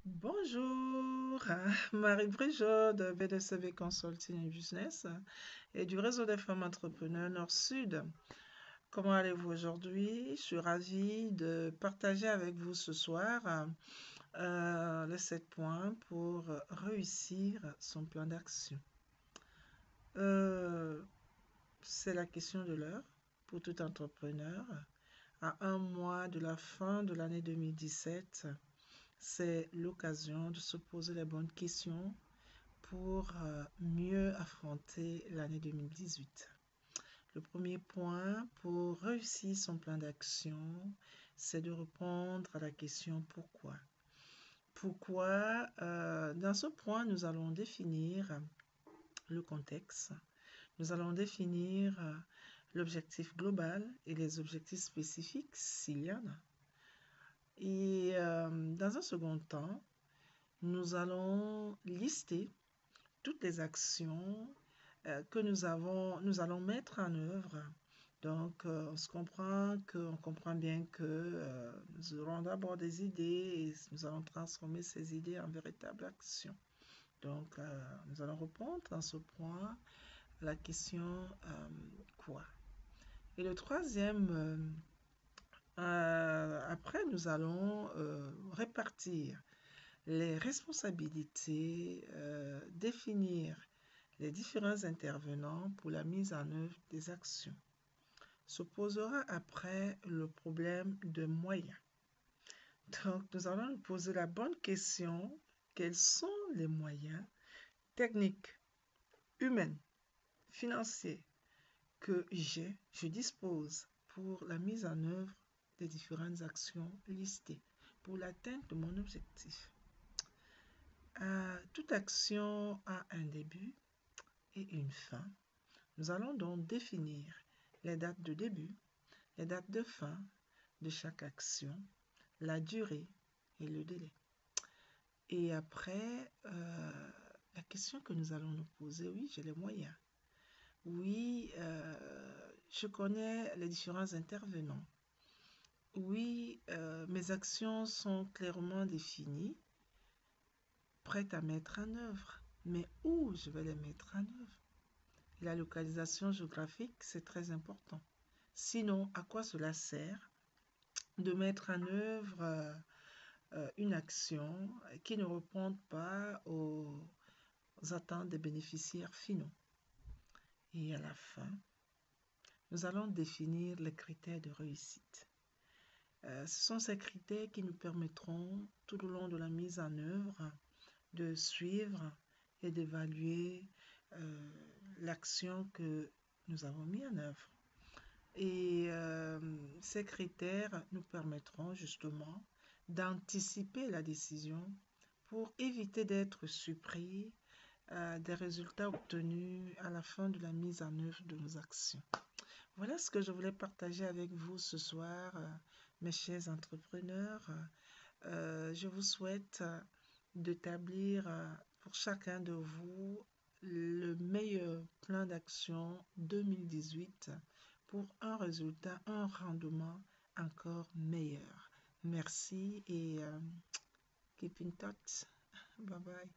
Bonjour, Marie-Brigitte de BDCB Consulting Business et du réseau des femmes entrepreneurs Nord-Sud. Comment allez-vous aujourd'hui? Je suis ravie de partager avec vous ce soir les 7 points pour réussir son plan d'action. Euh, c'est la question de l'heure pour tout entrepreneur. À un mois de la fin de l'année 2017, c'est l'occasion de se poser les bonnes questions pour mieux affronter l'année 2018. Le premier point pour réussir son plan d'action, c'est de répondre à la question pourquoi. Pourquoi, dans ce point, nous allons définir le contexte, nous allons définir l'objectif global et les objectifs spécifiques s'il y en a. Et dans un second temps, nous allons lister toutes les actions que nous allons mettre en œuvre. Donc, on comprend bien que nous aurons d'abord des idées et nous allons transformer ces idées en véritables actions. Donc, nous allons répondre dans ce point à la question quoi. Et le troisième, après, nous allons répartir les responsabilités, définir les différents intervenants pour la mise en œuvre des actions. Se posera après le problème de moyens. Donc, nous allons nous poser la bonne question, quels sont les moyens techniques, humains, financiers que je dispose pour la mise en œuvre des différentes actions listées pour l'atteinte de mon objectif. Toute action a un début et une fin. Nous allons donc définir les dates de début, les dates de fin de chaque action, la durée et le délai. Et après, la question que nous allons nous poser, oui, j'ai les moyens. Oui, je connais les différents intervenants. Oui, mes actions sont clairement définies, prêtes à mettre en œuvre. Mais où je vais les mettre en œuvre? La localisation géographique, c'est très important. Sinon, à quoi cela sert de mettre en œuvre une action qui ne répond pas aux attentes des bénéficiaires finaux? Et à la fin, nous allons définir les critères de réussite. Ce sont ces critères qui nous permettront, tout au long de la mise en œuvre, de suivre et d'évaluer l'action que nous avons mis en œuvre. Et ces critères nous permettront justement d'anticiper la décision pour éviter d'être surpris des résultats obtenus à la fin de la mise en œuvre de nos actions. Voilà ce que je voulais partager avec vous ce soir, mes chers entrepreneurs. Je vous souhaite d'établir pour chacun de vous le meilleur plan d'action 2018 pour un résultat, un rendement encore meilleur. Merci et keep in touch. Bye bye.